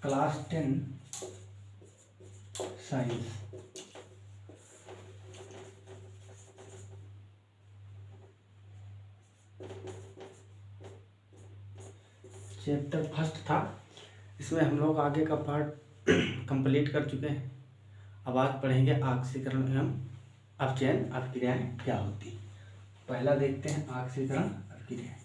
Class 10 science. Chapter first था, इसमें हम लोग आगे का पार्ट कंप्लीट कर चुके हैं। अब आज पढ़ेंगे आक्सीकरण एवं अपचयन अपक्रियाएं क्या होती हैं। पहला देखते हैं आक्सीकरण अपक्रियाएं।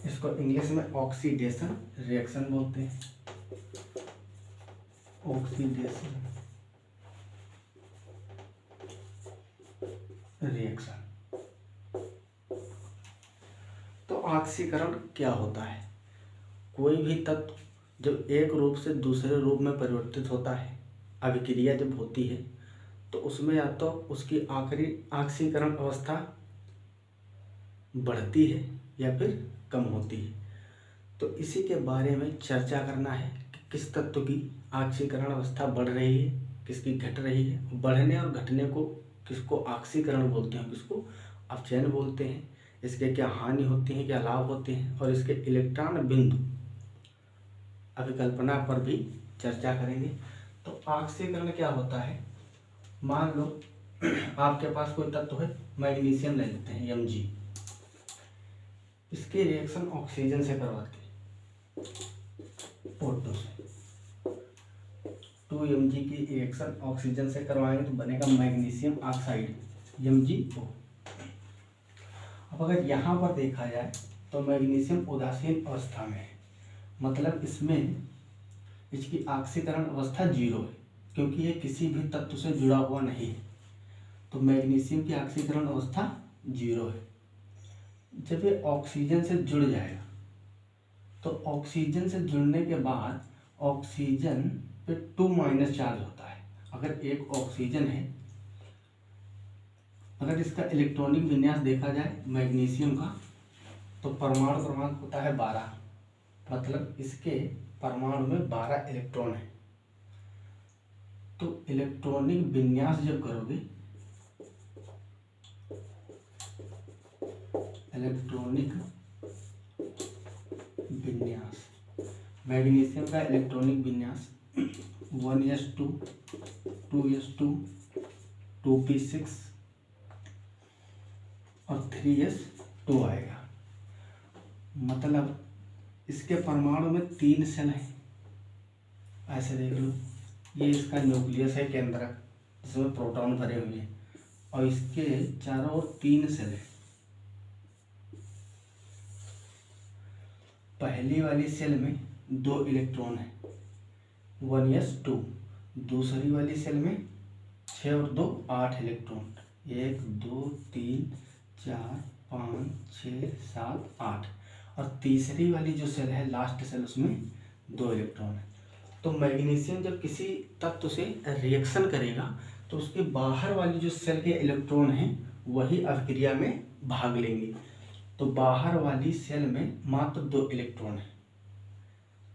इसको इंग्लिश में ऑक्सीडेशन रिएक्शन बोलते हैं। Oxidation reaction. तो ऑक्सीकरण क्या होता है? कोई भी तत्व जब एक रूप से दूसरे रूप में परिवर्तित होता है, अभिक्रिया जब होती है, तो उसमें या तो उसकी आखिरी ऑक्सीकरण अवस्था बढ़ती है या फिर कम होती है। तो इसी के बारे में चर्चा करना है कि किस तत्व की ऑक्सीकरण अवस्था बढ़ रही है, किसकी घट रही है। बढ़ने और घटने को किसको ऑक्सीकरण बोलते हैं, किसको अपचयन बोलते हैं, इसके क्या हानि होती है, क्या लाभ होते हैं, और इसके इलेक्ट्रॉन बिंदु अभिकल्पना पर भी चर्चा करेंगे। तो ऑक्सीकरण क्या होता है? मान लो आपके पास कोई तत्व है, मैग्नीशियम ले लेते हैं Mg। इसकी रिएक्शन ऑक्सीजन से करवाते हैं, O2 से। 2Mg की रिएक्शन ऑक्सीजन से करवाएंगे तो बनेगा मैग्नीशियम ऑक्साइड MgO। अब अगर यहाँ पर देखा जाए तो मैग्नीशियम उदासीन अवस्था में है, मतलब इसमें इसकी ऑक्सीकरण अवस्था 0 है, क्योंकि ये किसी भी तत्व से जुड़ा हुआ नहीं है। तो मैग्नीशियम की ऑक्सीकरण अवस्था 0 है। जब ये ऑक्सीजन से जुड़ जाएगा तो ऑक्सीजन से जुड़ने के बाद ऑक्सीजन पे 2- चार्ज होता है। अगर एक ऑक्सीजन है, अगर इसका इलेक्ट्रॉनिक विन्यास देखा जाए मैग्नीशियम का, तो परमाणु क्रमांक होता है 12, मतलब इसके परमाणु में 12 इलेक्ट्रॉन है। तो इलेक्ट्रॉनिक विन्यास जब करोगे, इलेक्ट्रॉनिक विन्यास, मैग्नीशियम का इलेक्ट्रॉनिक विन्यास 1s2 2s2 2p6 और 3s2 आएगा। मतलब इसके परमाणु में 3 सेल हैं। ऐसे देख लो, ये इसका न्यूक्लियस है केंद्रक, जिसमें प्रोटॉन भरे हुए हैं, और इसके चारों ओर 3 सेल हैं। पहली वाली सेल में 2 इलेक्ट्रॉन है, 1s2। दूसरी वाली सेल में 6 और 2 8 इलेक्ट्रॉन, 1 2 3 4 5 6 7 8। और तीसरी वाली जो सेल है, लास्ट सेल, उसमें 2 इलेक्ट्रॉन है। तो मैग्नीशियम जब किसी तत्व से रिएक्शन करेगा तो उसके बाहर वाली जो सेल के इलेक्ट्रॉन हैं वही अभिक्रिया में भाग लेंगे। तो बाहर वाली सेल में मात्र 2 इलेक्ट्रॉन है।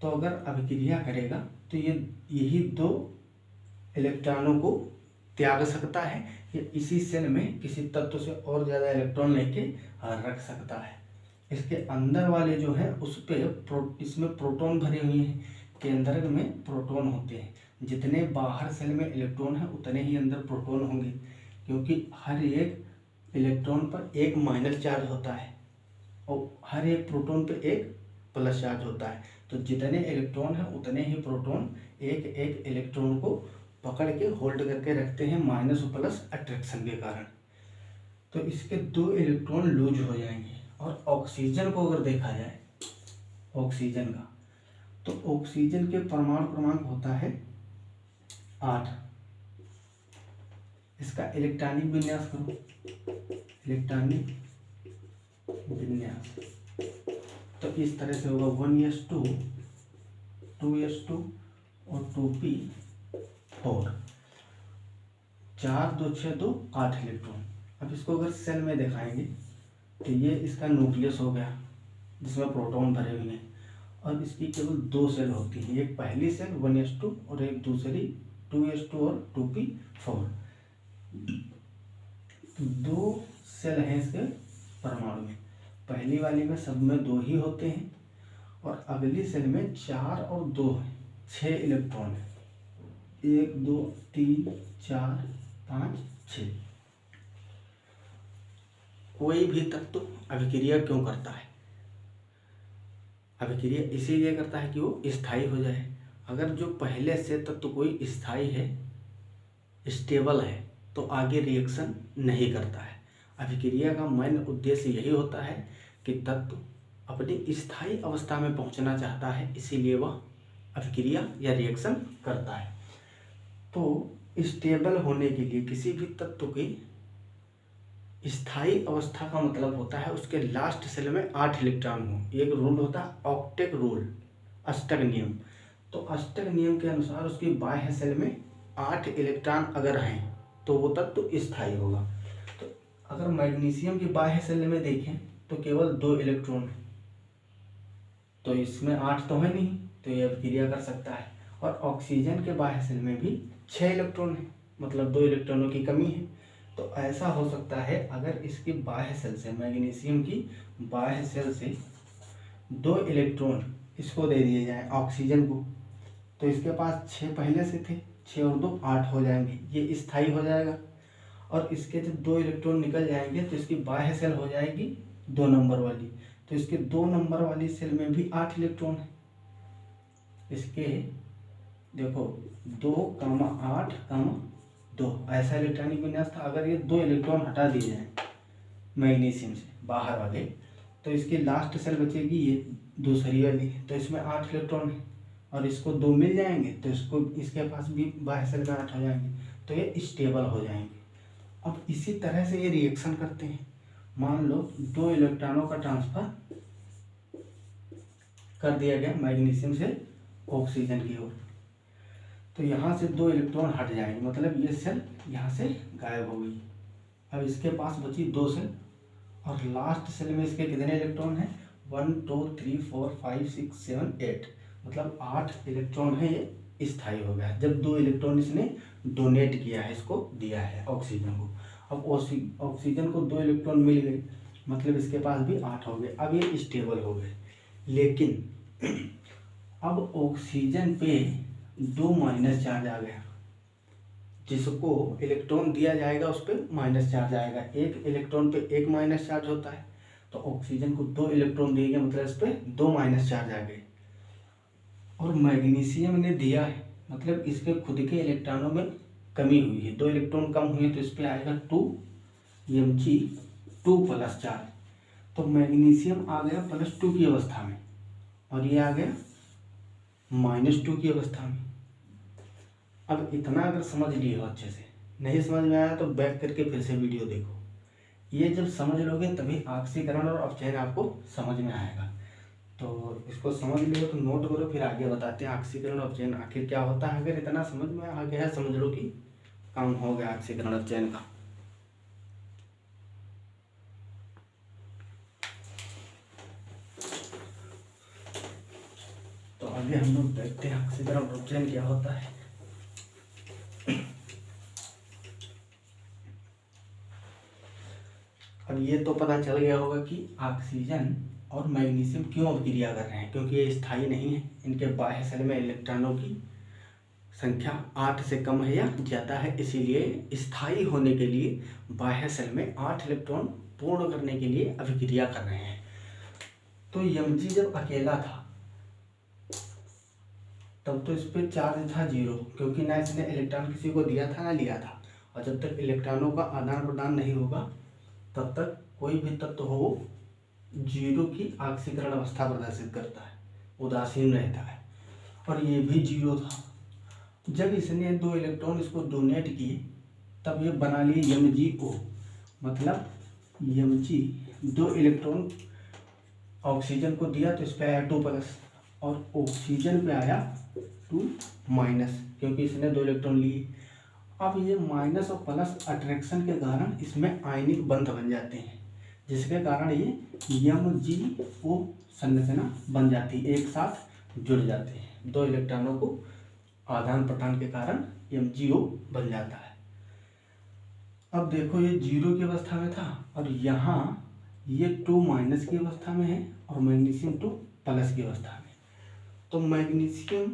तो अगर अभिक्रिया करेगा तो ये यही 2 इलेक्ट्रॉनों को त्याग सकता है, या इसी सेल में किसी तत्व से और ज़्यादा इलेक्ट्रॉन लेके रख सकता है। इसके अंदर वाले जो है उस पर इसमें प्रोटॉन भरे हुए हैं, केंद्रक में प्रोटॉन होते हैं। जितने बाहर सेल में इलेक्ट्रॉन है उतने ही अंदर प्रोटॉन होंगे, क्योंकि हर एक इलेक्ट्रॉन पर 1 माइनस चार्ज होता है और हर एक प्रोटॉन पे 1 प्लस चार्ज होता है। तो जितने इलेक्ट्रॉन है उतने ही प्रोटॉन एक एक इलेक्ट्रॉन को पकड़ के होल्ड करके रखते हैं, माइनस और प्लस अट्रैक्शन के कारण। तो इसके 2 इलेक्ट्रॉन लूज हो जाएंगे। और ऑक्सीजन को अगर देखा जाए, ऑक्सीजन का, तो ऑक्सीजन के परमाणु क्रमांक होता है 8। इसका इलेक्ट्रॉनिक विन्यास करो, इलेक्ट्रॉनिक विन्यास तो इस तरह से होगा 1s2 2s2 और 2p4, 4 2 6 2 8 इलेक्ट्रॉन। अब इसको अगर सेल में दिखाएंगे तो ये इसका न्यूक्लियस हो गया, जिसमें प्रोटॉन भरे हुए हैं, और इसकी केवल 2 सेल होती हैं। एक पहली सेल 1s2 और एक दूसरी 2s2 और 2p4। 2 सेल हैं इसके परमाणु में। पहली वाली में सब में 2 ही होते हैं और अगली सेल में 4 और 2 है, 6 इलेक्ट्रॉन है। 1 2 3 4 5 6। कोई भी तत्व अभिक्रिया क्यों करता है? अभिक्रिया इसीलिए करता है कि वो स्थायी हो जाए। अगर जो पहले से तत्व कोई स्थायी है, स्टेबल है, तो आगे रिएक्शन नहीं करता है। अभिक्रिया का मेन उद्देश्य यही होता है कि तत्व अपनी स्थायी अवस्था में पहुंचना चाहता है, इसीलिए वह अभिक्रिया या रिएक्शन करता है। तो स्टेबल होने के लिए किसी भी तत्व की स्थायी अवस्था का मतलब होता है उसके लास्ट सेल में 8 इलेक्ट्रॉन हो। एक रूल होता है ऑक्टेट रूल, अष्टक नियम। तो अष्टक नियम के अनुसार उसकी बाह्य सेल में 8 इलेक्ट्रॉन अगर हैं तो वो तत्व स्थायी होगा। तो अगर मैग्नीशियम की बाह्य सेल में देखें तो केवल 2 इलेक्ट्रॉन है, तो इसमें 8 तो है नहीं, तो ये अभिक्रिया कर सकता है। और ऑक्सीजन के बाह्य सेल में भी 6 इलेक्ट्रॉन है, मतलब 2 इलेक्ट्रॉनों की कमी है। तो ऐसा हो सकता है अगर इसकी बाह्य सेल से, मैग्नीशियम की बाह्य सेल से 2 इलेक्ट्रॉन इसको दे दिए जाएं ऑक्सीजन को, तो इसके पास 6 पहले से थे, 6 और 2 8 हो जाएंगे, ये स्थायी हो जाएगा। और इसके जब 2 इलेक्ट्रॉन निकल जाएंगे तो इसकी बाह्य सेल हो जाएगी 2 नंबर वाली, तो इसके 2 नंबर वाली सेल में भी 8 इलेक्ट्रॉन है। इसके देखो 2, 8, 2 ऐसा इलेक्ट्रॉनिक विन्यास था। अगर ये 2 इलेक्ट्रॉन हटा दिए जाएं मैग्नीशियम से बाहर वाले, तो इसकी लास्ट सेल बचेगी ये दूसरी वाली, तो इसमें 8 इलेक्ट्रॉन है। और इसको 2 मिल जाएंगे तो इसको इसके पास भी बाह्य सेल में 8 हो जाएंगे, तो ये स्टेबल हो जाएंगे। अब इसी तरह से ये रिएक्शन करते हैं। मान लो 2 इलेक्ट्रॉनों का ट्रांसफर कर दिया गया मैग्नीशियम से ऑक्सीजन की ओर, तो यहाँ से 2 इलेक्ट्रॉन हट जाएंगे, मतलब ये सेल यहाँ से गायब हो गई। अब इसके पास बची 2 सेल और लास्ट सेल में इसके कितने इलेक्ट्रॉन हैं? 1 2 3 4 5 6 7 8, मतलब 8 इलेक्ट्रॉन है, ये स्थायी हो गया जब 2 इलेक्ट्रॉन इसने डोनेट किया है, इसको दिया है ऑक्सीजन को। अब ऑक्सीजन को 2 इलेक्ट्रॉन मिल गए, मतलब इसके पास भी 8 हो गए, अब ये स्टेबल हो गए। लेकिन अब ऑक्सीजन पे 2 माइनस चार्ज आ गया, जिसको इलेक्ट्रॉन दिया जाएगा उस पर माइनस चार्ज आएगा। एक इलेक्ट्रॉन पे 1 माइनस चार्ज होता है, तो ऑक्सीजन को 2 इलेक्ट्रॉन दिए गए, मतलब इस पर 2 माइनस चार्ज आ गए। और मैग्नीशियम ने दिया है, मतलब इसके खुद के इलेक्ट्रॉनों में कमी हुई है, 2 इलेक्ट्रॉन कम हुए, तो इस पर आएगा 2 Mg2 प्लस चार्ज। तो मैग्नीशियम आ गया +2 की अवस्था में और ये आ गया -2 की अवस्था में। अब इतना अगर समझ लिए हो अच्छे से, नहीं समझ में आया तो बैक करके फिर से वीडियो देखो। ये जब समझ लोगे तभी ऑक्सीकरण और अपचयन आपको समझ में आएगा। तो इसको समझ लियो तो नोट करो, फिर आगे बताते हैं ऑक्सीकरण और अपचयन आखिर क्या होता है। अगर इतना समझ में आ गया है, समझ लो कि काम हो गया ऑक्सीकरण अपचयन का। तो आगे हम लोग देखते हैं ऑक्सीकरण और अपचयन क्या होता है। अब ये तो पता चल गया होगा कि ऑक्सीजन और मैग्नीशियम क्यों अभिक्रिया कर रहे हैं, क्योंकि ये स्थायी नहीं है। इनके बाह्य सेल में इलेक्ट्रॉनों की संख्या 8 से कम है या ज़्यादा है, इसीलिए स्थायी होने के लिए बाह्य सेल में 8 इलेक्ट्रॉन पूर्ण करने के लिए अभिक्रिया कर रहे हैं। तो Mg जब अकेला था तब तो इस पर चार्ज था 0, क्योंकि ना इसने इलेक्ट्रॉन किसी को दिया था ना लिया था। और जब तक इलेक्ट्रॉनों का आदान प्रदान नहीं होगा तब तक कोई भी तत्व हो 0 की ऑक्सीकरण अवस्था प्रदर्शित करता है, उदासीन रहता है। और ये भी 0 था। जब इसने 2 इलेक्ट्रॉन इसको डोनेट किए तब ये बना लिए MgO, मतलब Mg 2 इलेक्ट्रॉन ऑक्सीजन को दिया तो इस पर आया 2 प्लस और ऑक्सीजन पे आया 2 माइनस, क्योंकि इसने 2 इलेक्ट्रॉन लिए। अब ये माइनस और प्लस अट्रैक्शन के कारण इसमें आयनिक बंध बन जाते हैं, जिसके कारण ये MgO संरचना बन जाती है, एक साथ जुड़ जाते हैं। 2 इलेक्ट्रॉनों को आदान प्रदान के कारण MgO बन जाता है। अब देखो ये 0 की अवस्था में था और यहाँ ये 2 माइनस की अवस्था में है और मैग्नीशियम 2 प्लस की अवस्था में। तो मैग्नीशियम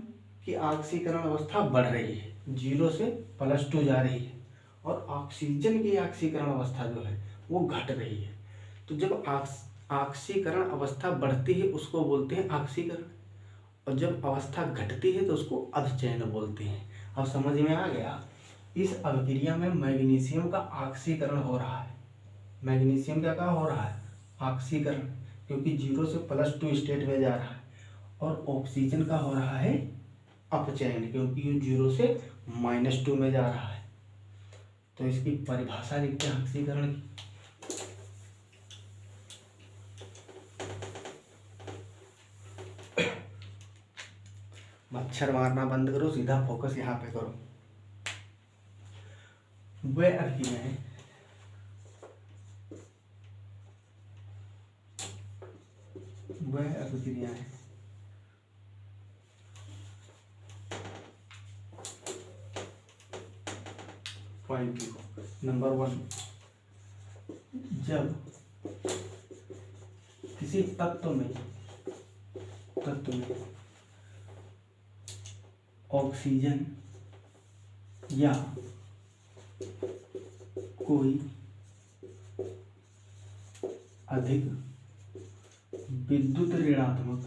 की ऑक्सीकरण अवस्था बढ़ रही है, 0 से +2 जा रही है, और ऑक्सीजन की ऑक्सीकरण अवस्था जो है वो घट रही है। तो जब ऑक्सीकरण अवस्था बढ़ती है उसको बोलते हैं ऑक्सीकरण, और जब अवस्था घटती है तो उसको अधचयन बोलते हैं। अब समझ में आ गया? इस अभिक्रिया में मैग्नीशियम का ऑक्सीकरण हो रहा है। मैग्नीशियम क्या हो रहा है? ऑक्सीकरण, क्योंकि 0 से +2 स्टेट में जा रहा है, और ऑक्सीजन का हो रहा है अपचयन, क्योंकि ये 0 से -2 में जा रहा है। तो इसकी परिभाषा लिखते हैं ऑक्सीकरण की। मच्छर मारना बंद करो, सीधा फोकस यहाँ पे करो। वह अभिक्रियाएं पॉइंट नंबर 1, जब किसी तत्व में ऑक्सीजन या कोई अधिक विद्युत ऋणात्मक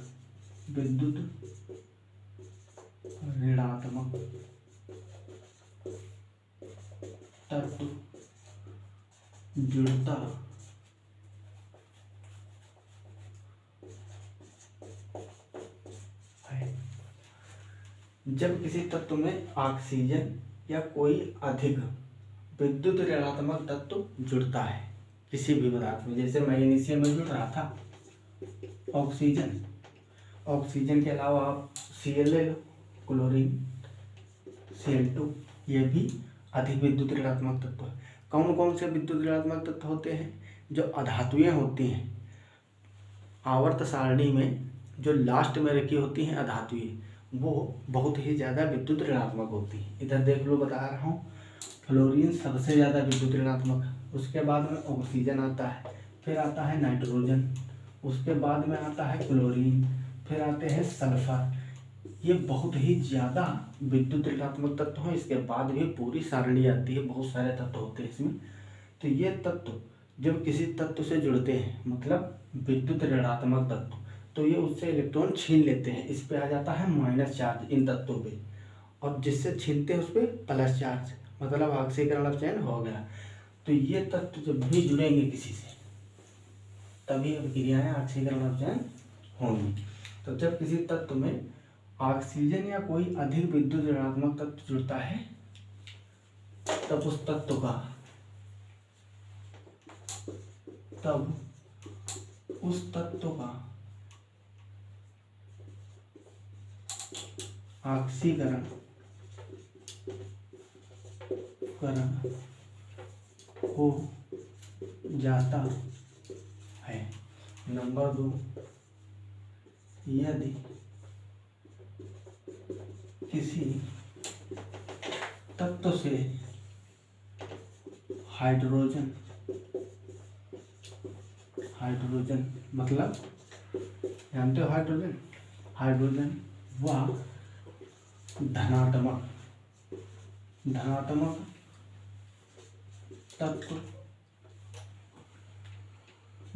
तत्व जुड़ता है। जब किसी तत्व में ऑक्सीजन या कोई अधिक विद्युत ऋणात्मक तत्व जुड़ता है किसी भी पदार्थ में, जैसे मैग्नीशियम में जुड़ रहा था ऑक्सीजन के अलावा आप Cl ले लो, क्लोरीन, Cl2, ये भी अधिक विद्युत ऋणात्मक तत्व है। कौन कौन से विद्युत ऋणात्मक तत्व होते हैं? जो अधातुएं होती हैं, आवर्त सारणी में जो लास्ट में रखी होती हैं अधातुएं, वो बहुत ही ज़्यादा विद्युत ऋणात्मक होती हैं। इधर देख लो, बता रहा हूँ, फ्लोरीन सबसे ज़्यादा विद्युत ऋणात्मक, उसके बाद में ऑक्सीजन आता है, फिर आता है नाइट्रोजन, उसके बाद में आता है क्लोरीन, फिर आते हैं सल्फर। ये बहुत ही ज़्यादा विद्युत ऋणात्मक तत्व हैं। इसके बाद भी पूरी सारणी आती है, बहुत सारे तत्व होते हैं इसमें। तो ये तत्व जब किसी तत्व से जुड़ते हैं, मतलब विद्युत ऋणात्मक तत्व, तो ये उससे इलेक्ट्रॉन छीन लेते हैं। इस पे आ जाता है माइनस चार्ज इन तत्वों पे, और जिससे छीनते हैं उस पर प्लस चार्ज, मतलब ऑक्सीकरण अपचयन हो गया। तो ये तत्व जब भी जुड़ेंगे किसी से, तभी अभिक्रियाएं ऑक्सीकरण अपचयन होंगी। तो जब किसी तत्व में ऑक्सीजन या कोई अधिक विद्युत ऋणात्मक तत्व जुड़ता है, तब उस तत्व का ऑक्सीकरण हो जाता है। नंबर 2, यदि किसी तत्व से हाइड्रोजन मतलब जानते हो हाइड्रोजन वह धनात्मक तत्व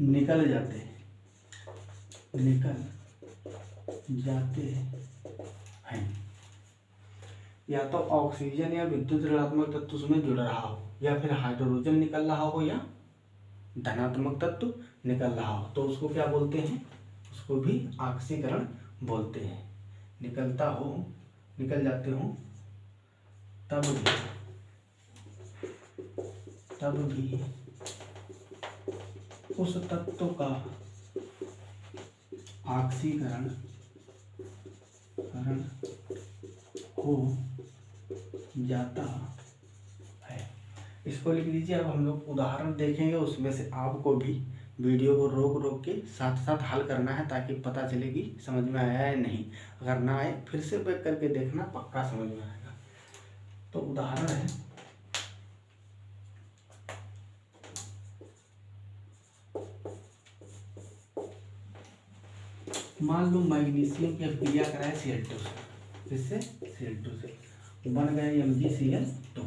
निकल जाते हैं। या तो ऑक्सीजन या विद्युत ऋणात्मक तत्व उसमें जुड़ रहा हो, या फिर हाइड्रोजन निकल रहा हो, या धनात्मक तत्व निकल रहा हो, तो उसको क्या बोलते हैं? उसको भी ऑक्सीकरण बोलते हैं। निकल जाते हो तब भी उस तत्व का ऑक्सीकरण हो जाता है। इसको लिख लीजिए। अब हम लोग उदाहरण देखेंगे, उसमें से आपको भी वीडियो को रोक के साथ साथ हल करना है, ताकि पता चले कि समझ में आया है नहीं। अगर ना आए फिर से बैक करके देखना, पक्का समझ में आएगा। तो उदाहरण है, मान लो मैग्नीशियम की अभिक्रिया कराए Cl2 से, इससे Cl2 से बन गए MgCl2।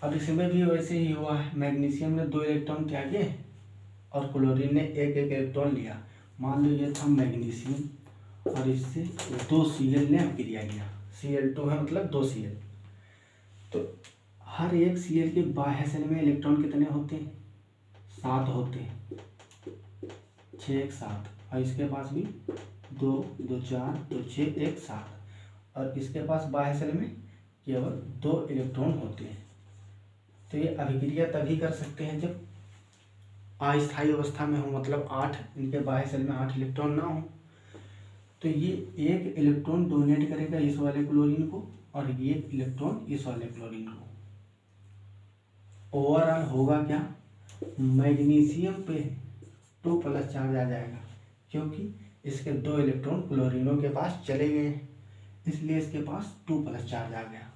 अब इसमें भी वैसे ही हुआ है, मैग्नीशियम ने 2 इलेक्ट्रॉन त्यागे और क्लोरीन ने एक एक इलेक्ट्रॉन लिया। मान लो ये था मैग्नीशियम और इससे 2 Cl ने अभिक्रिया किया, Cl2 है मतलब 2 Cl। तो हर एक Cl के बाह्य शेल में इलेक्ट्रॉन कितने होते हैं? 7 होते हैं, 6 1 7। और इसके पास भी 2 2 4 2 6 1 7। और इसके पास बाह्य शेल में केवल 2 इलेक्ट्रॉन होते हैं। तो ये अभिक्रिया तभी कर सकते हैं जब अस्थायी अवस्था में हो, मतलब 8 इनके बाह्य शेल में 8 इलेक्ट्रॉन ना हो। तो ये एक इलेक्ट्रॉन डोनेट करेगा इस वाले क्लोरीन को और ये इलेक्ट्रॉन इस वाले क्लोरीन को। ओवरऑल होगा क्या? मैग्नीशियम पे 2 प्लस चार्ज आ जाएगा, क्योंकि इसके 2 इलेक्ट्रॉन क्लोरीनों के पास चले गए हैं, इसलिए इसके पास 2 प्लस चार्ज आ गया।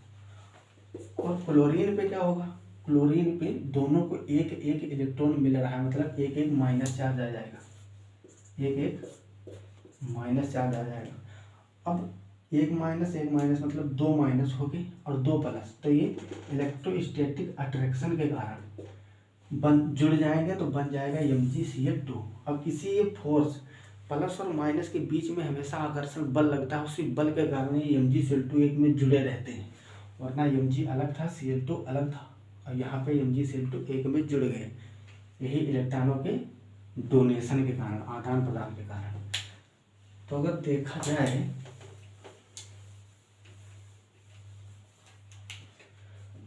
और क्लोरीन पे क्या होगा? क्लोरीन पे दोनों को एक एक इलेक्ट्रॉन मिल रहा है, मतलब एक एक माइनस चार्ज आ जाएगा, एक एक माइनस चार्ज आ जाएगा। अब एक माइनस मतलब 2 माइनस हो गए और 2 प्लस, तो ये इलेक्ट्रोस्टैटिक अट्रैक्शन के कारण जुड़ जाएंगे तो बन जाएगा MgCl2। अब किसी ये फोर्स प्लस और माइनस के बीच में हमेशा आकर्षण बल लगता है, उसी बल के कारण ये MgCl2 एक में जुड़े रहते हैं, वरना Mg अलग था, Cl2 अलग था, और यहाँ पे MgCl2 एक में जुड़ गए, यही इलेक्ट्रॉनों के डोनेशन के कारण, आदान प्रदान के कारण। तो अगर देखा जाए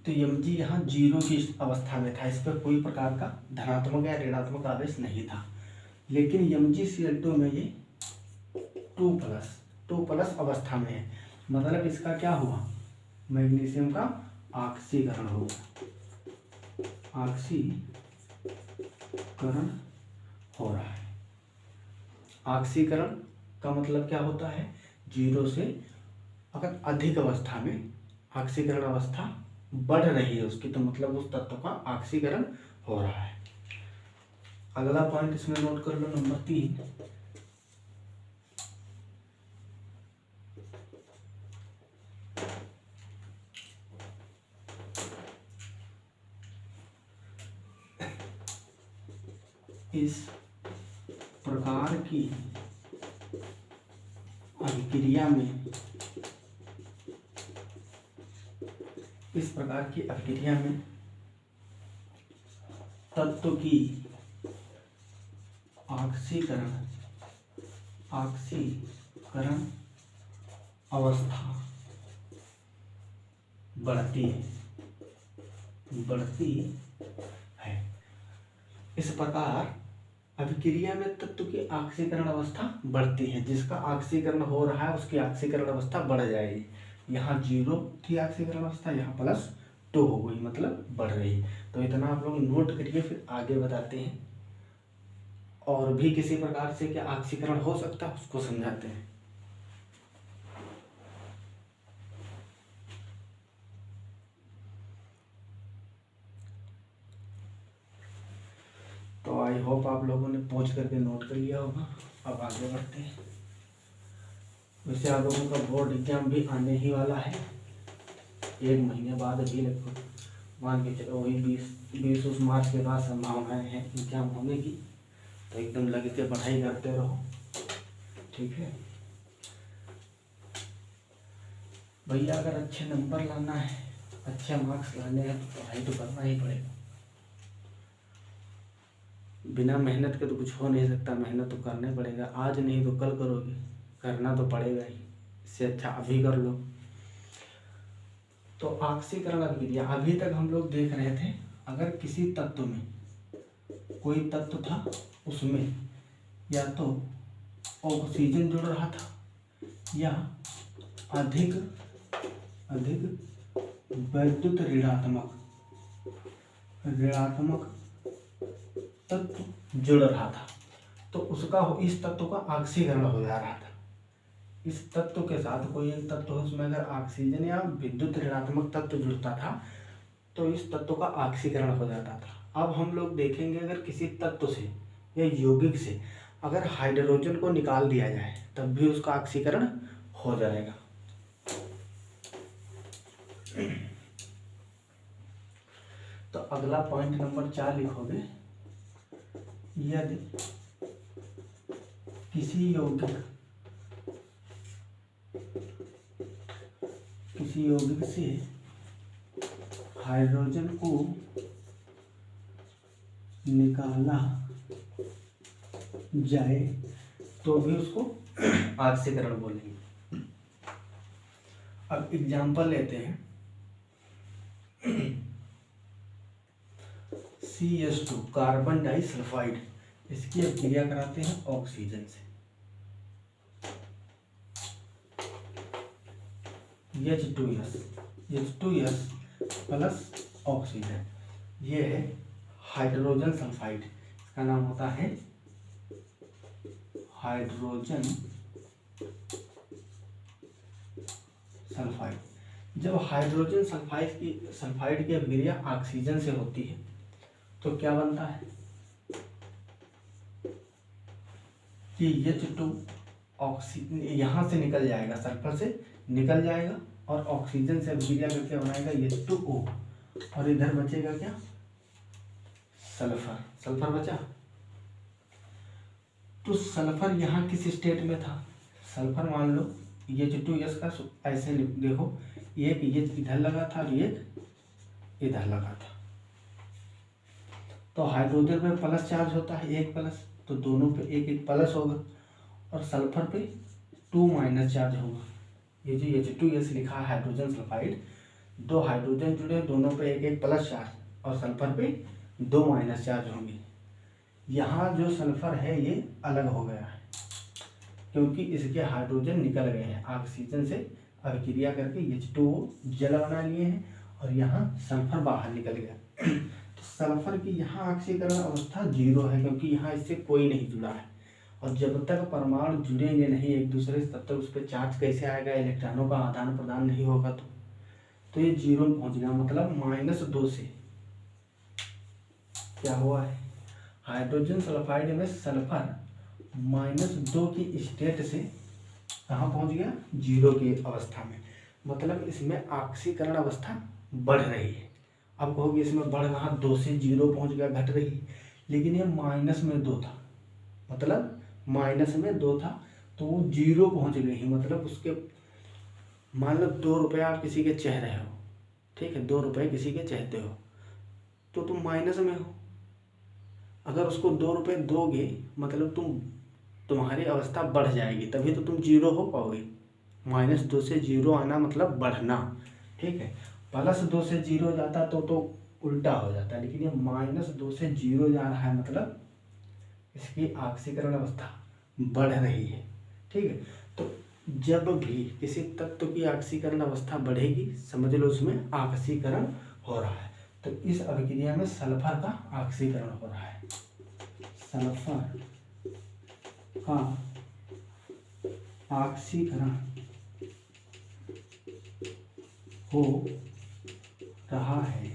तो Mg यहाँ 0 की अवस्था में था, इस पर कोई प्रकार का धनात्मक या ऋणात्मक आवेश नहीं था। लेकिन MgCl2 में ये 2 प्लस अवस्था में है, मतलब इसका क्या हुआ? मैग्नीशियम का ऑक्सीकरण होगा, ऑक्सीकरण हो रहा है। ऑक्सीकरण का मतलब क्या होता है? 0 से अगर अधिक अवस्था में ऑक्सीकरण अवस्था बढ़ रही है उसकी, तो मतलब उस तत्व का ऑक्सीकरण हो रहा है। अगला पॉइंट इसमें नोट कर लो, नंबर 3। इस प्रकार की अभिक्रिया में तत्व की ऑक्सीकरण अवस्था बढ़ती है। इस प्रकार अभिक्रिया में तत्व की ऑक्सीकरण अवस्था बढ़ती है, जिसका ऑक्सीकरण हो रहा है उसकी ऑक्सीकरण अवस्था बढ़ जाएगी। यहाँ 0 थी ऑक्सीकरण अवस्था, यहाँ +2 हो गई, मतलब बढ़ रही। तो इतना आप लोग नोट करिए, फिर आगे बताते हैं। और भी किसी प्रकार से क्या ऑक्सीकरण हो सकता है उसको समझाते हैं। तो आई होप आप लोगों ने पहुंच करके नोट कर लिया होगा। अब आगे बढ़ते हैं। वैसे आप लोगों का बोर्ड एग्जाम भी आने ही वाला है, 1 महीने बाद अभी लगभग मान के चलो वही 20 मार्च के बाद संभावनाएं हैं एग्जाम होने की। तो एकदम लग के पढ़ाई करते रहो, ठीक है भैया। अगर अच्छे नंबर लाना है, अच्छे मार्क्स लाने हैं तो पढ़ाई तो करना ही पड़ेगा। बिना मेहनत के तो कुछ हो नहीं सकता, मेहनत तो करना ही पड़ेगा। आज नहीं तो कल करोगे, करना तो पड़ेगा ही। इससे अच्छा अभी कर लो। तो ऑक्सीकरण अभिक्रिया अभी तक हम लोग देख रहे थे, अगर किसी तत्व में कोई तत्व था उसमें या तो ऑक्सीजन जुड़ रहा था या अधिक वैद्युत ऋणात्मक तत्व जुड़ रहा था, तो उसका इस तत्व का ऑक्सीकरण हो जा रहा था। इस तत्व के साथ कोई एक तत्व उसमें अगर ऑक्सीजन या विद्युत ऋणात्मक तत्व जुड़ता था तो इस तत्व का ऑक्सीकरण हो जाता था। अब हम लोग देखेंगे, अगर किसी तत्व से या यौगिक से अगर हाइड्रोजन को निकाल दिया जाए तब भी उसका ऑक्सीकरण हो जाएगा। तो अगला पॉइंट नंबर 4 लिखोगे, यदि किसी यौगिक से हाइड्रोजन को निकाला जाए तो भी उसको ऑक्सीकरण बोलेंगे। अब एग्जांपल लेते हैं, CH2 कार्बन डाइसल्फाइड, इसकी अभिक्रिया कराते हैं ऑक्सीजन से, H2S प्लस ऑक्सीजन, ये है हाइड्रोजन सल्फाइड, इसका नाम होता है हाइड्रोजन सल्फाइड। जब हाइड्रोजन सल्फाइड की अभिक्रिया ऑक्सीजन से होती है तो क्या बनता है कि H2 यहाँ से निकल जाएगा, सल्फर से निकल जाएगा और ऑक्सीजन से अभिक्रिया करके बनाएगा H2O, और इधर बचेगा क्या, सल्फर। सल्फर बचा। तो सल्फर यहाँ किस स्टेट में था, सल्फर मान लो H2S का ऐसे देखो, एक H इधर लगा था और एक इधर लगा था। तो हाइड्रोजन पे प्लस चार्ज होता है, एक प्लस, तो दोनों पे एक एक प्लस होगा, और सल्फर पे 2 माइनस चार्ज होगा। ये जो H2S लिखा है हाइड्रोजन सल्फाइड, 2 हाइड्रोजन जुड़े, दोनों पे एक एक प्लस चार्ज, और सल्फर पे 2 माइनस चार्ज होंगे। यहाँ जो सल्फर है ये अलग हो गया है क्योंकि इसके हाइड्रोजन निकल गए हैं, ऑक्सीजन से अभिक्रिया करके H2O जल बना लिए हैं, और यहाँ सल्फर बाहर निकल गया। तो सल्फर की यहाँ ऑक्सीकरण अवस्था 0 है क्योंकि यहाँ इससे कोई नहीं जुड़ा है, और जब तक परमाणु जुड़ेंगे नहीं एक दूसरे से तब तक उस पर चार्ज कैसे आएगा, इलेक्ट्रॉनों का आदान प्रदान नहीं होगा। तो ये 0 में पहुँच गया, मतलब -2 से क्या हुआ है, हाइड्रोजन सल्फाइड में सल्फर -2 की स्टेट से कहाँ पहुँच गया, 0 की अवस्था में, मतलब इसमें ऑक्सीकरण अवस्था बढ़ रही है। अब कहोगे इसमें बढ़ रहा, 2 से 0 पहुँच गया, घट रही, लेकिन ये -2 था, मतलब -2 था तो वो 0 पहुँच गई, मतलब उसके मान लो 2 रुपये आप किसी के चाह रहे हो, ठीक है, 2 रुपये किसी के चाहते हो तो तुम माइनस में हो। अगर उसको 2 रुपये दोगे मतलब तुम्हारी अवस्था बढ़ जाएगी, तभी तो तुम 0 हो पाओगे। -2 से 0 आना मतलब बढ़ना, ठीक है। +2 से 0 जाता तो उल्टा हो जाता, लेकिन ये -2 से 0 जा रहा है, मतलब इसकी ऑक्सीकरण अवस्था बढ़ रही है, ठीक है। तो जब भी किसी तत्व की ऑक्सीकरण अवस्था बढ़ेगी समझ लो उसमें ऑक्सीकरण हो रहा है। तो इस अभिक्रिया में सल्फर का ऑक्सीकरण हो रहा है, सल्फर का ऑक्सीकरण हो रहा है।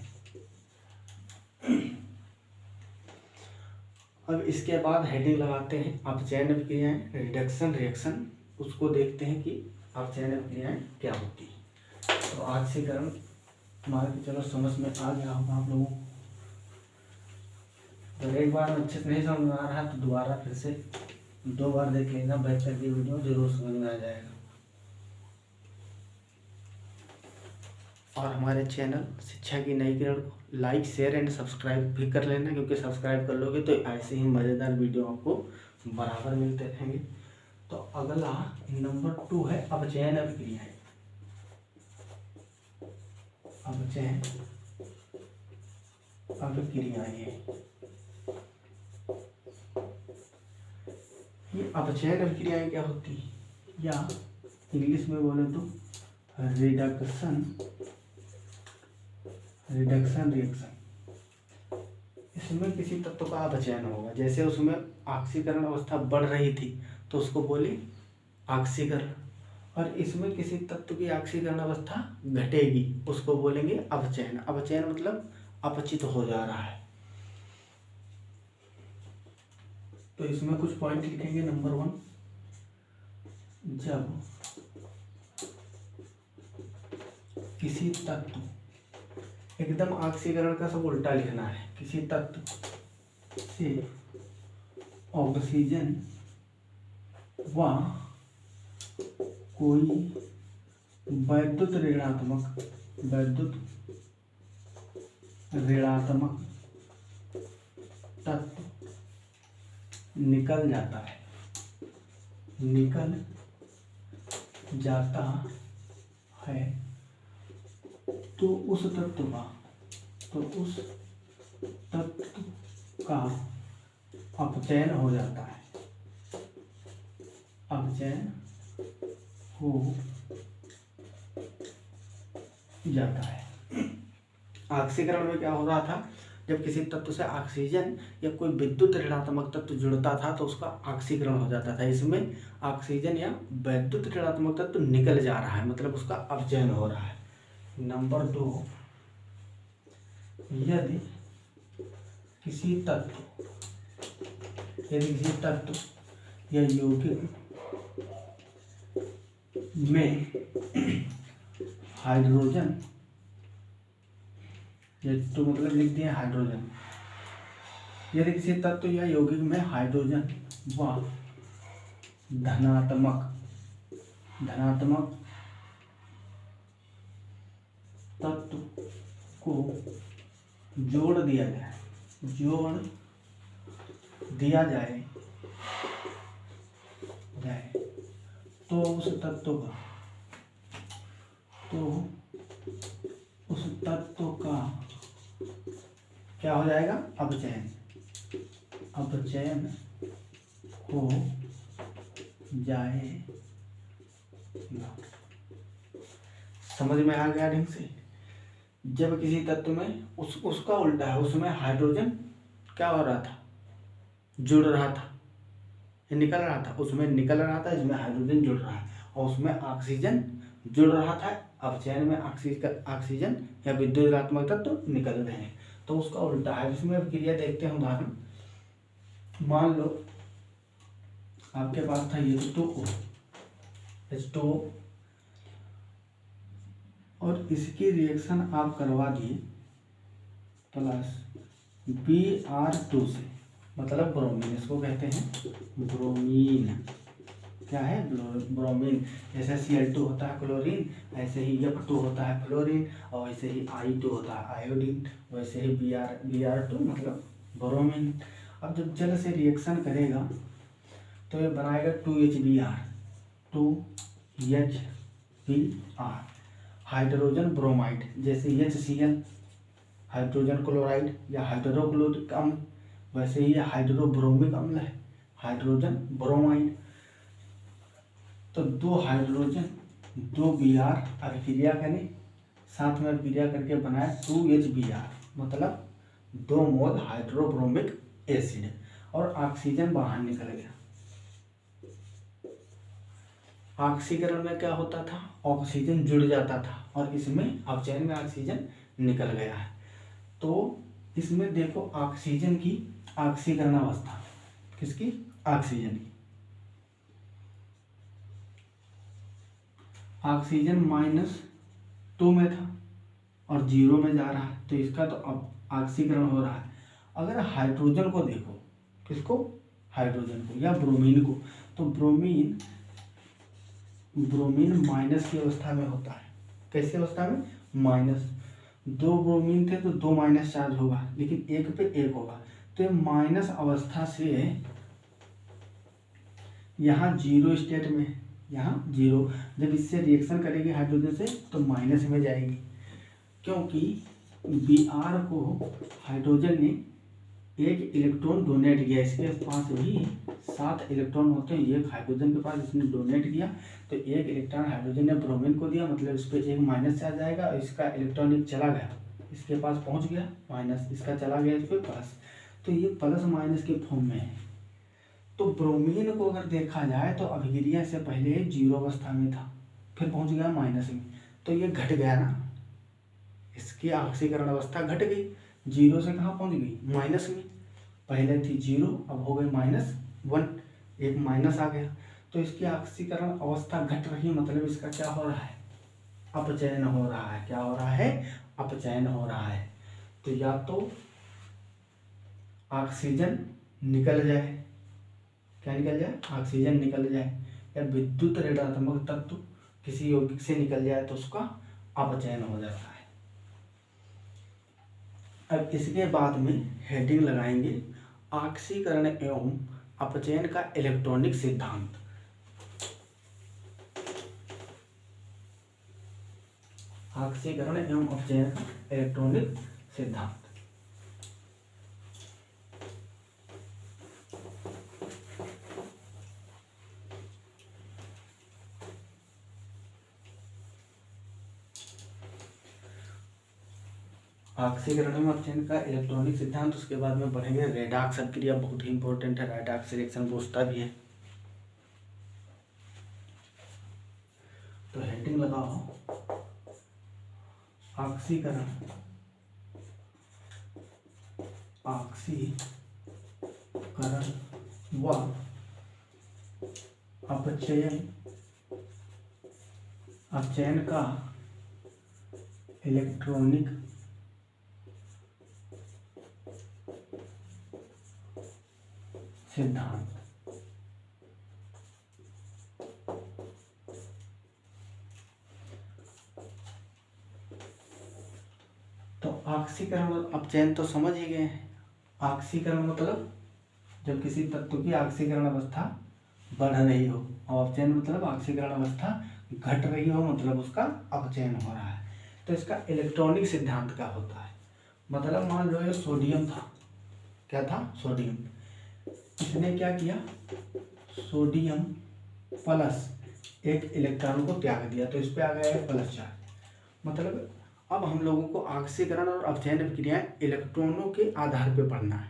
अब इसके बाद हेडिंग लगाते हैं अपचयन अभिक्रियाएं, रिडक्शन रिएक्शन, उसको देखते हैं कि अपचयन अभिक्रियाएं क्या होती है। तो ऑक्सीकरण मान के चलो समझ में आ गया होगा आप लोगों को। अगर एक बार में अच्छे से नहीं समझ में आ रहा है तो दोबारा फिर से 2 बार देख लेना, बैक करके वीडियो जरूर समझ में आ जाएगा। और हमारे चैनल शिक्षा की नई किरण को लाइक शेयर एंड सब्सक्राइब भी कर लेना, क्योंकि सब्सक्राइब कर लोगे तो ऐसे ही मज़ेदार वीडियो आपको बराबर मिलते रहेंगे। तो अगला नंबर 2 है अपचयन अभिक्रियाएं। अपचयन अभिक्रियाएं, ये अपचयन अभिक्रियाएं क्या होती है, या इंग्लिश में बोले तो रिडक्शन रिएक्शन। इसमें किसी तत्व का अपचयन होगा, जैसे उसमें ऑक्सीकरण अवस्था बढ़ रही थी तो उसको बोले ऑक्सीकरण, और इसमें किसी तत्व की ऑक्सीकरण अवस्था घटेगी उसको बोलेंगे अपचयन। अपचयन मतलब अपचित हो जा रहा है। तो इसमें कुछ पॉइंट लिखेंगे। नंबर 1, जब किसी तत्व, एकदम ऑक्सीकरण का सब उल्टा लिखना है, किसी तत्व से ऑक्सीजन व कोई वैद्युत ऋणात्मक तत्व निकल जाता है तो उस तत्व का अपचयन हो जाता है, अपचयन हो जाता है। ऑक्सीकरण में क्या हो रहा था, जब किसी तत्व से ऑक्सीजन या कोई विद्युत ऋणात्मक तत्व जुड़ता था तो उसका ऑक्सीकरण हो जाता था। इसमें ऑक्सीजन या विद्युत ऋणात्मक तत्व निकल जा रहा है, मतलब उसका अपचयन हो रहा है। नंबर 2, यदि किसी तत्व या यौगिक में हाइड्रोजन, ये तो मतलब लिख दिया हाइड्रोजन, यदि किसी तत्व या यौगिक में हाइड्रोजन व धनात्मक तत्व को जोड़ दिया जाए तो उस तत्व का क्या हो जाएगा, अपचयन हो जाएगा। समझ में आ गया ढंग से। जब किसी तत्व में उसका उल्टा है, उसमें हाइड्रोजन क्या हो रहा था, जुड़ रहा था, निकल रहा था, उसमें निकल रहा था, इसमें हाइड्रोजन जुड़ रहा है, और उसमें ऑक्सीजन जुड़ रहा था, अपचयन में ऑक्सीजन या विद्युत ऋणात्मक तत्व निकल रहे हैं, तो उसका उल्टा है। इसमें अब क्रिया देखते हैं। उदाहरण, मान लो आपके पास था ये H2O और इसकी रिएक्शन आप करवा दिए प्लस Br2 से, मतलब ब्रोमीन, इसको कहते हैं ब्रोमीन। क्या है, ब्रोमीन। जैसे Cl2 होता है क्लोरीन, ऐसे ही F2 होता है फ्लोरीन, और वैसे ही I2 होता है आयोडीन, वैसे ही Br2 मतलब ब्रोमीन। अब जब जल से रिएक्शन करेगा तो ये बनाएगा 2HBr, हाइड्रोजन ब्रोमाइड, जैसे HCl हाइड्रोजन क्लोराइड या हाइड्रोक्लोरिक अम्ल, वैसे ही हाइड्रोब्रोमिक अम्ल है, हाइड्रोजन ब्रोमाइड। तो 2 हाइड्रोजन 2 Br अभिक्रिया करें, साथ में अभिक्रिया करके बनाए 2HBr, मतलब 2 मोल हाइड्रोब्रोमिक एसिड, और ऑक्सीजन बाहर निकल गया। ऑक्सीकरण में क्या होता था, ऑक्सीजन जुड़ जाता था, और इसमें अपचयन में ऑक्सीजन निकल गया है। तो इसमें देखो ऑक्सीजन की ऑक्सीकरण अवस्था, किसकी, ऑक्सीजन की। ऑक्सीजन -2 में था और 0 में जा रहा है, तो इसका तो अब ऑक्सीकरण हो रहा है। अगर हाइड्रोजन को देखो, किसको, हाइड्रोजन को या ब्रोमीन को, तो ब्रोमीन माइनस की अवस्था में होता है। कैसी अवस्था में, माइनस। 2 ब्रोमीन थे तो 2 माइनस चार्ज होगा, लेकिन एक पे 1 होगा, तो ये माइनस अवस्था से यहाँ 0 स्टेट में, यहाँ 0, जब इससे रिएक्शन करेगी हाइड्रोजन से तो माइनस में जाएगी, क्योंकि Br को हाइड्रोजन ने 1 इलेक्ट्रॉन डोनेट किया। इसके पास भी 7 इलेक्ट्रॉन होते हैं, एक हाइड्रोजन के पास इसने डोनेट किया, तो 1 इलेक्ट्रॉन हाइड्रोजन ने ब्रोमीन को दिया, मतलब इस पर 1 माइनस चार्ज आएगा, और इसका इलेक्ट्रॉन 1 चला गया, इसके पास पहुंच गया माइनस, इसका चला गया इस पर प्लस, तो ये प्लस माइनस के फॉर्म में है। तो ब्रोमीन को अगर देखा जाए तो अभिक्रिया से पहले 0 अवस्था में था, फिर पहुंच गया माइनस में, तो ये घट गया ना, इसकी ऑक्सीकरण अवस्था घट गई, 0 से कहाँ पहुंच गई, माइनस में। पहले थी 0, अब हो गई 1, एक माइनस आ गया, तो इसकी ऑक्सीकरण अवस्था घट रही, मतलब इसका क्या हो रहा है, अपचयन हो रहा है। क्या हो रहा है, अपचयन हो रहा है। तो या तो ऑक्सीजन निकल जाए, क्या निकल जाए, ऑक्सीजन निकल जाए, या विद्युत ऋणात्मक तत्व किसी यौगिक से निकल जाए तो उसका अपचयन हो जाता है। अब इसके बाद में हेडिंग लगाएंगे ऑक्सीकरण एवं अपचयन का इलेक्ट्रॉनिक सिद्धांत। ऑक्सीकरण एवं अपचयन का इलेक्ट्रॉनिक सिद्धांत। ऑक्सीकरण एवं अपचयन का इलेक्ट्रॉनिक सिद्धांत। उसके बाद में पढ़ेंगे रेडॉक्स अभिक्रिया, बहुत ही इंपॉर्टेंट है, रेडॉक्स रिएक्शन पूछता भी है। तो हेडिंग लगाओ ऑक्सीकरण व अपचयन का इलेक्ट्रॉनिक सिद्धांत। तो ऑक्सीकरण और अपचयन तो समझ ही गए हैं। ऑक्सीकरण मतलब जब किसी तत्व की ऑक्सीकरण अवस्था बढ़ रही हो, और अपचयन मतलब ऑक्सीकरण अवस्था घट रही हो, मतलब उसका अपचयन हो रहा है। तो इसका इलेक्ट्रॉनिक सिद्धांत क्या होता है, मतलब मान लो ये सोडियम था, क्या था, सोडियम। इसने क्या किया, सोडियम प्लस एक इलेक्ट्रॉन को त्याग दिया, तो इस पे आ गया है प्लस चार्ज। मतलब अब हम लोगों को ऑक्सीकरण और अपचयन क्रियाएं इलेक्ट्रॉनों के आधार पे पढ़ना है।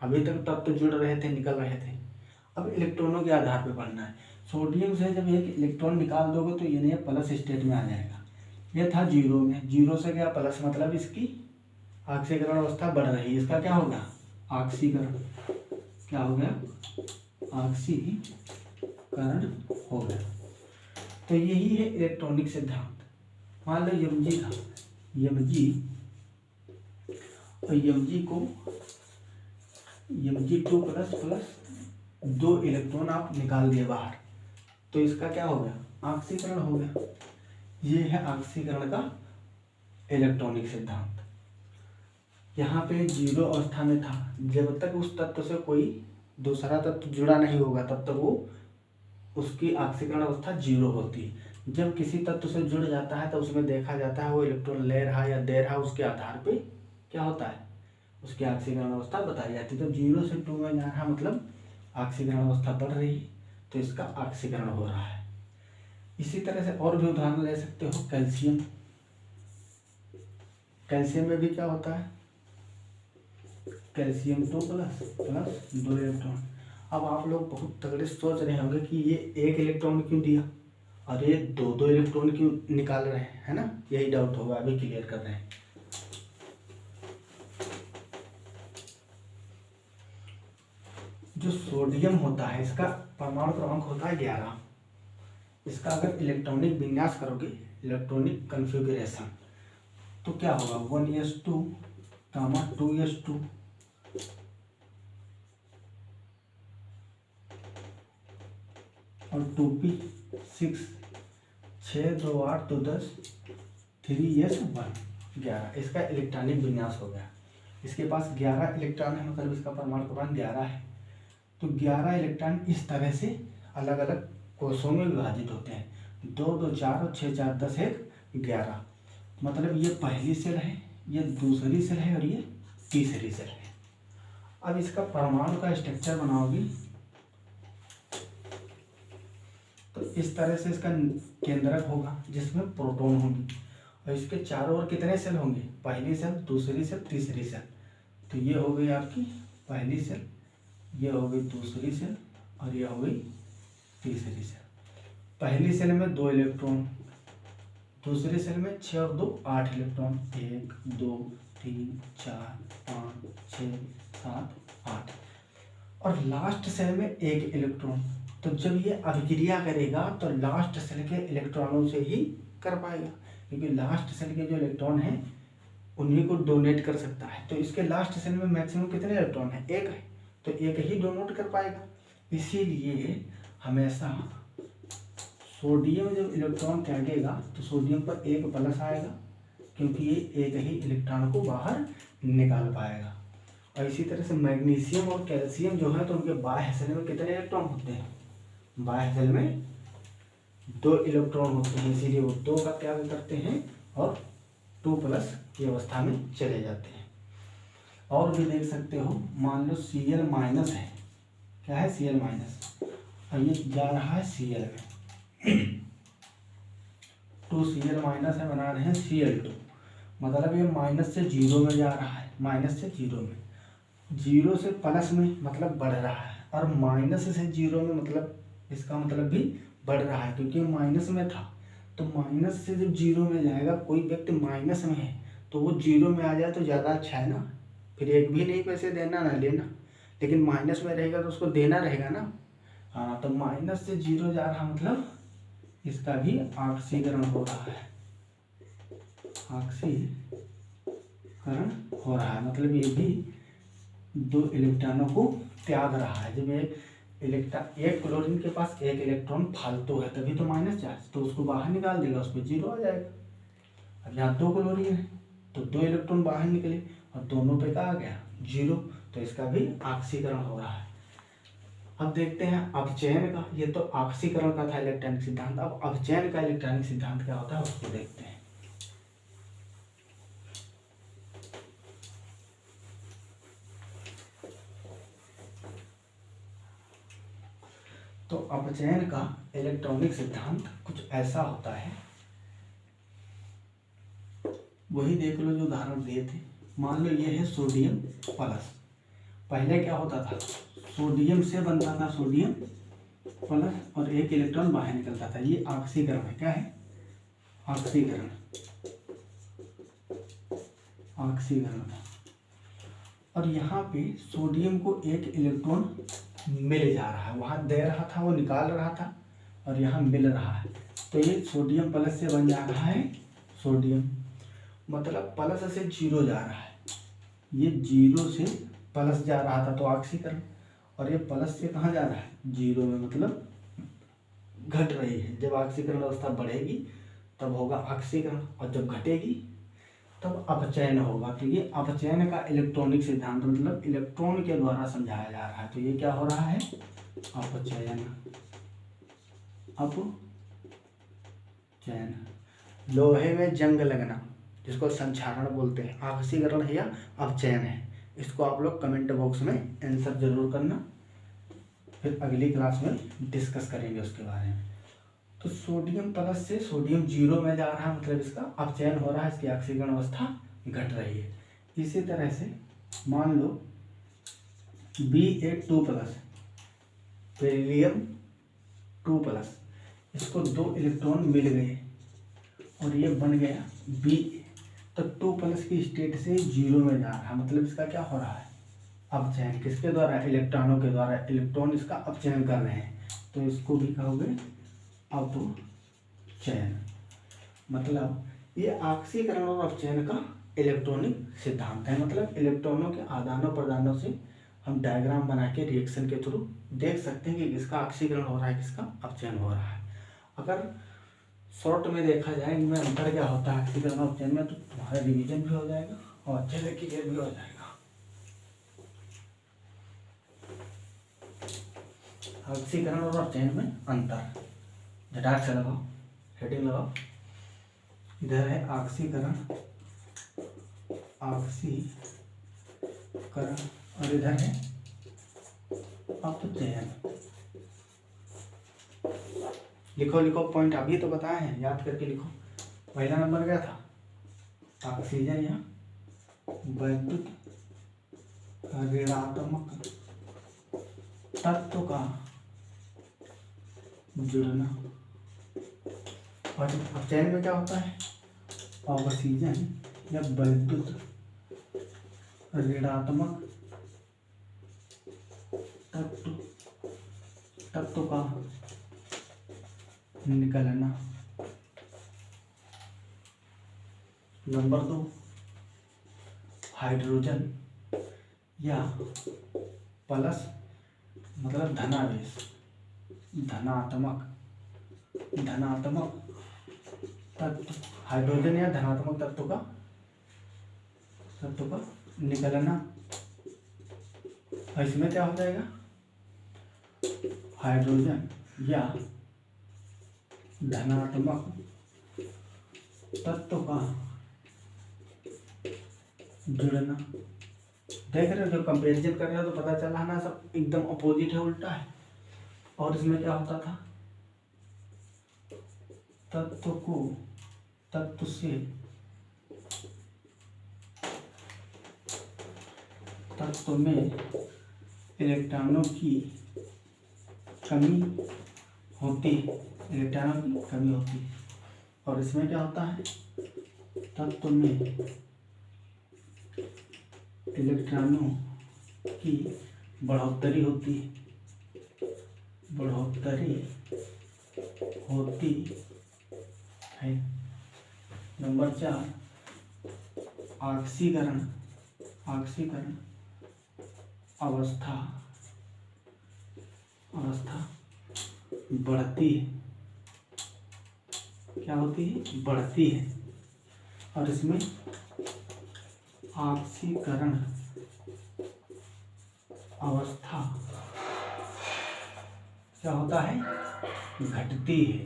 अभी तक तत्व जुड़ रहे थे, निकल रहे थे, अब इलेक्ट्रॉनों के आधार पे पढ़ना है। सोडियम से जब एक इलेक्ट्रॉन निकाल दोगे तो ये प्लस स्टेट में आ जाएगा। ये था जीरो में, जीरो से गया प्लस, मतलब इसकी ऑक्सीकरण अवस्था बढ़ रही है। इसका क्या होगा, ऑक्सीकरण, क्या हो गया, ऑक्सीकरण हो गया। तो यही है इलेक्ट्रॉनिक सिद्धांत। मान लो Mg था, Mg और Mg2 प्लस 2 इलेक्ट्रॉन आप निकाल दिए बाहर, तो इसका क्या हो गया, ऑक्सीकरण हो गया। ये है ऑक्सीकरण का इलेक्ट्रॉनिक सिद्धांत। यहाँ पे जीरो अवस्था में था, जब तक उस तत्व से कोई दूसरा तत्व जुड़ा नहीं होगा तब तक वो उसकी ऑक्सीकरण अवस्था जीरो होती है। जब किसी तत्व से जुड़ जाता है तो उसमें देखा जाता है वो इलेक्ट्रॉन ले रहा है या दे रहा है, उसके आधार पे क्या होता है, उसकी ऑक्सीकरण अवस्था बताई जाती है। तो 0 से 2 में जा रहा मतलब ऑक्सीकरण अवस्था बढ़ रही है, तो इसका ऑक्सीकरण हो रहा है। इसी तरह से और भी उदाहरण ले सकते हो, कैल्शियम। कैल्शियम में भी क्या होता है, कैल्शियम 2 प्लस 2 इलेक्ट्रॉन। अब आप लोग बहुत तगड़े सोच रहे होंगे कि ये एक इलेक्ट्रॉन क्यों दिया और ये 2 इलेक्ट्रॉन क्यों निकाल रहे हैं, है ना, यही डाउट होगा, अभी क्लियर कर रहे हैं। जो सोडियम होता है इसका परमाणु क्रमांक होता है 11। इसका अगर इलेक्ट्रॉनिक विन्यास करोगे, इलेक्ट्रॉनिक कन्फिगरेशन, तो क्या होगा, 1s2 2s2 और 2p6 6 2 8 2 10 3s1 11। इसका इलेक्ट्रॉनिक विन्यास हो गया। इसके पास 11 इलेक्ट्रॉन है, मतलब इसका परमाणु क्रमांक 11 है। तो 11 इलेक्ट्रॉन इस तरह से अलग अलग कोषों में विभाजित होते हैं, 2 2 4 और 6 4 10 1 11। मतलब ये पहली सेल है, ये दूसरी सेल है और ये तीसरी सेल है। अब इसका परमाणु का स्ट्रक्चर बनाओगी तो इस तरह से इसका केंद्रक होगा जिसमें प्रोटॉन होंगे, और इसके चारों ओर कितने सेल होंगे, पहली सेल, दूसरी सेल, तीसरी सेल। तो ये हो गई आपकी पहली सेल, ये हो गई दूसरी सेल और ये हो गई तीसरी सेल। पहली सेल में 2 इलेक्ट्रॉन, दूसरी सेल में 6 और 2 8 इलेक्ट्रॉन, 1 2 3 4 5 6 7 8। और लास्ट सेल में एक इलेक्ट्रॉन। तो जब ये अभिक्रिया करेगा तो लास्ट सेल के इलेक्ट्रॉनों से ही कर पाएगा, क्योंकि लास्ट सेल के जो इलेक्ट्रॉन हैं उन्हीं को डोनेट कर सकता है। तो इसके लास्ट सेल में मैक्सिमम कितने इलेक्ट्रॉन हैं? एक है, तो एक ही डोनेट कर पाएगा। इसीलिए हमेशा सोडियम जब इलेक्ट्रॉन त्यागेगा तो सोडियम पर एक प्लस आएगा, क्योंकि ये एक ही इलेक्ट्रॉन को बाहर निकाल पाएगा। और इसी तरह से मैग्नीशियम और कैल्शियम जो है तो उनके बाह्य सेल में कितने इलेक्ट्रॉन होते हैं? बाह्य सेल में 2 इलेक्ट्रॉन होते हैं, इसीलिए वो 2 का त्याग करते हैं और 2+ की अवस्था में चले जाते हैं। और भी देख सकते हो, मान लो Cl- है, क्या है? Cl-, और ये जा रहा है Cl में 2Cl- है, बना रहे हैं Cl2, मतलब ये माइनस से 0 में जा रहा है, माइनस से 0 में, 0 से प्लस में मतलब बढ़ रहा है, और माइनस से 0 में मतलब इसका मतलब भी बढ़ रहा है, क्योंकि माइनस में था। तो माइनस से जब 0 में जाएगा, कोई व्यक्ति माइनस में है तो वो 0 में आ जाए तो ज़्यादा अच्छा है ना, फिर एक भी नहीं पैसे देना ना लेना। लेकिन माइनस में रहेगा तो उसको देना रहेगा ना। हाँ, तो माइनस से 0 जा रहा मतलब इसका भी ऑक्सीकरण हो रहा है, ऑक्सीकरण हो रहा है, मतलब ये भी 2 इलेक्ट्रॉनों को त्याग रहा है। जब एक क्लोरीन के पास एक इलेक्ट्रॉन फालतू है तभी तो माइनस चार्ज, तो उसको बाहर निकाल देगा, उस पर 0 आ जाएगा। अब यहाँ 2 क्लोरीन है तो 2 इलेक्ट्रॉन बाहर निकले और दोनों पे क्या आ गया? 0, तो इसका भी ऑक्सीकरण हो रहा है। अब देखते हैं अपचयन का। ये तो ऑक्सीकरण का था इलेक्ट्रॉनिक सिद्धांत, अब अपचयन का इलेक्ट्रॉनिक सिद्धांत क्या होता है उसको देखते हैं। तो अपचयन का इलेक्ट्रॉनिक सिद्धांत कुछ ऐसा होता है, वही देख लो जो उदाहरण दिए थे। मान लो ये है सोडियम प्लस, पहले क्या होता था? सोडियम से बनता था सोडियम प्लस और एक इलेक्ट्रॉन बाहर निकलता था, ये ऑक्सीकरण है। क्या है? ऑक्सीकरण, ऑक्सीकरण था। और यहाँ पे सोडियम को एक इलेक्ट्रॉन मिल जा रहा है, वहाँ दे रहा था वो निकाल रहा था, और यहाँ मिल रहा है, तो ये सोडियम प्लस से बन जा रहा है सोडियम, मतलब प्लस से 0 जा रहा है, ये 0 से प्लस जा रहा था तो ऑक्सीकरण, और ये प्लस से कहाँ जा रहा है? 0 में, मतलब घट रही है। जब ऑक्सीकरण अवस्था बढ़ेगी तब होगा ऑक्सीकरण, और जब घटेगी तब अपचयन होगा। तो ये अपचयन का इलेक्ट्रॉनिक सिद्धांत, मतलब इलेक्ट्रॉन के द्वारा समझाया जा रहा है। तो ये क्या हो रहा है? अपचयन, अपचयन। लोहे में जंग लगना, जिसको संक्षारण बोलते हैं, ऑक्सीकरण है या अपचयन है? इसको आप लोग कमेंट बॉक्स में आंसर जरूर करना, फिर अगली क्लास में डिस्कस करेंगे उसके बारे में। तो सोडियम प्लस से सोडियम 0 में जा रहा है, मतलब इसका अपचयन हो रहा है, इसकी ऑक्सीकरण अवस्था घट रही है। इसी तरह से मान लो Ba2+, बेरिलियम 2+, इसको 2 इलेक्ट्रॉन मिल गए और ये बन गया Ba, तो 2+ की स्टेट से 0 में जा रहा है, मतलब इसका क्या हो रहा है? अपचयन। किसके द्वारा? इलेक्ट्रॉनों के द्वारा, इलेक्ट्रॉन इसका अपचयन कर रहे हैं, तो इसको भी कहोगे अपचयन। मतलब ये ऑक्सीकरण और अपचयन का इलेक्ट्रॉनिक सिद्धांत है, मतलब इलेक्ट्रॉनों के आदानों प्रदानों से हम डायग्राम बना के रिएक्शन के थ्रू देख सकते हैं कि किसका ऑक्सीकरण हो रहा है, किसका अपचयन हो रहा है। अगर शॉर्ट में देखा जाए इनमें अंतर क्या होता है ऑक्सीकरण और अपचयन में, तो तुम्हारा रिवीजन भी हो जाएगा और अच्छे से क्लियर भी हो जाएगा। ऑक्सीकरण और अपचयन में अंतर, झटाक से लगाओ, हेडिंग लगाओ। इधर है ऑक्सीकरण, ऑक्सीकरण, और इधर है अपचयन। लिखो लिखो पॉइंट, अभी तो बताए हैं, याद करके लिखो। पहला नंबर क्या था? ऑक्सीजन या वैद्युत ऋणात्मक तत्व का जुड़ना। और अपचयन में क्या होता है? ऑक्सीजन या वैद्युत ऋणात्मक तत्व का निकलना। नंबर 2, हाइड्रोजन या प्लस मतलब धनावेश, धनात्मक तत्व, हाइड्रोजन या धनात्मक तत्व का निकलना। और इसमें क्या हो जाएगा, हाइड्रोजन या धनात्मक तत्व का जुड़ना। देख रहे हो, जब कंपेरिजन कर रहे हो तो पता चला ना, सब एकदम अपोजिट है, उल्टा है। और इसमें क्या होता था, तत्व से तत्व में इलेक्ट्रॉनों की कमी होती, और इसमें क्या होता है, तत्व में इलेक्ट्रॉनों की बढ़ोतरी होती है। नंबर 4, ऑक्सीकरण अवस्था बढ़ती है। क्या होती है, बढ़ती है। और इसमें ऑक्सीकरण अवस्था क्या होता है, घटती है,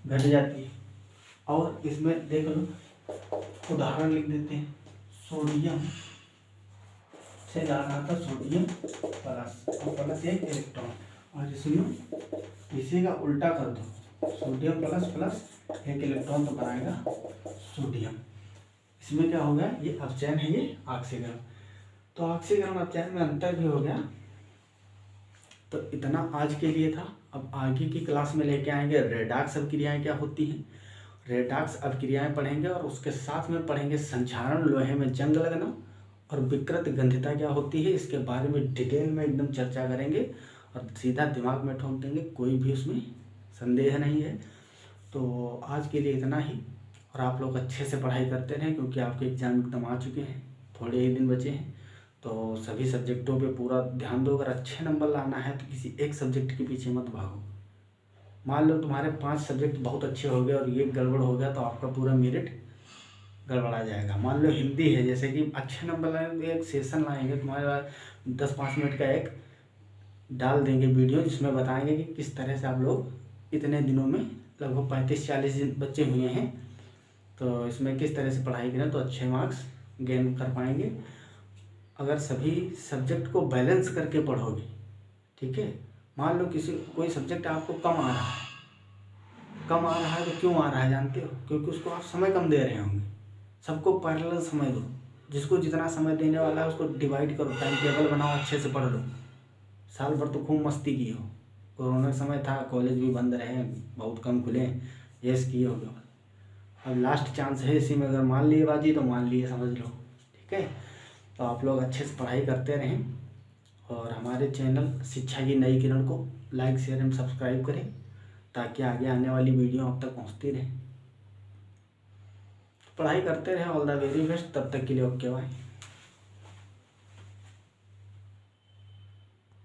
घट जाती है। और इसमें देख लो, उदाहरण लिख देते हैं, सोडियम से जा रहा था सोडियम प्लस, और प्लस एक इलेक्ट्रॉन, और इसमें इसी का उल्टा कर दो, सोडियम प्लस प्लस एक इलेक्ट्रॉन तो बनाएगा सोडियम। इसमें क्या हो गया, ये अपचयन है, ये ऑक्सीकरण। तो ऑक्सीकरण अपचयन में अंतर भी हो गया। तो इतना आज के लिए था। अब आगे की क्लास में लेके आएंगे रेडॉक्स अभिक्रियाएं क्या होती हैं, रेडॉक्स अभिक्रियाएं पढ़ेंगे, और उसके साथ में पढ़ेंगे संक्षारण, लोहे में जंग लगना, और विकृत गंधिता क्या होती है, इसके बारे में डिटेल में एकदम चर्चा करेंगे, और सीधा दिमाग में ठोक देंगे, कोई भी उसमें संदेह नहीं है। तो आज के लिए इतना ही, और आप लोग अच्छे से पढ़ाई करते रहें, क्योंकि आपके एग्ज़ाम एकदम आ चुके हैं, थोड़े ही दिन बचे हैं। तो सभी सब्जेक्टों पे पूरा ध्यान दो। अगर अच्छे नंबर लाना है तो किसी एक सब्जेक्ट के पीछे मत भागो। मान लो तुम्हारे 5 सब्जेक्ट बहुत अच्छे हो गए और ये गड़बड़ हो गया, तो आपका पूरा मेरिट गड़बड़ा जाएगा। मान लो हिंदी है, जैसे कि अच्छे नंबर लाएंगे, एक सेशन लाएंगे तुम्हारे पास, 10-5 मिनट का एक डाल देंगे वीडियो, जिसमें बताएंगे कि किस तरह से आप लोग इतने दिनों में लगभग 35-40 दिन बच्चे हुए हैं, तो इसमें किस तरह से पढ़ाई करें तो अच्छे मार्क्स गेन कर पाएंगे। अगर सभी सब्जेक्ट को बैलेंस करके पढ़ोगे, ठीक है। मान लो कोई सब्जेक्ट आपको कम आ रहा है, तो क्यों आ रहा है जानते हो, क्योंकि उसको आप समय कम दे रहे होंगे। सबको पैरेलल समय दो, जिसको जितना समय देने वाला है उसको डिवाइड करो, टाइम टेबल बनाओ, अच्छे से पढ़ लो। साल भर तो खूब मस्ती की हो, कोरोना समय था, कॉलेज भी बंद रहे, बहुत कम खुले, यस किए हो गए। अब लास्ट चांस है, इसी में अगर मान लिए बाजी तो मान लिए समझ लो, ठीक है। तो आप लोग अच्छे से पढ़ाई करते रहें, और हमारे चैनल शिक्षा की नई किरण को लाइक शेयर एंड सब्सक्राइब करें, ताकि आगे आने वाली वीडियो आप तक पहुंचती रहे। पढ़ाई करते रहें। All the very best. तब तक के लिए ओके बाय।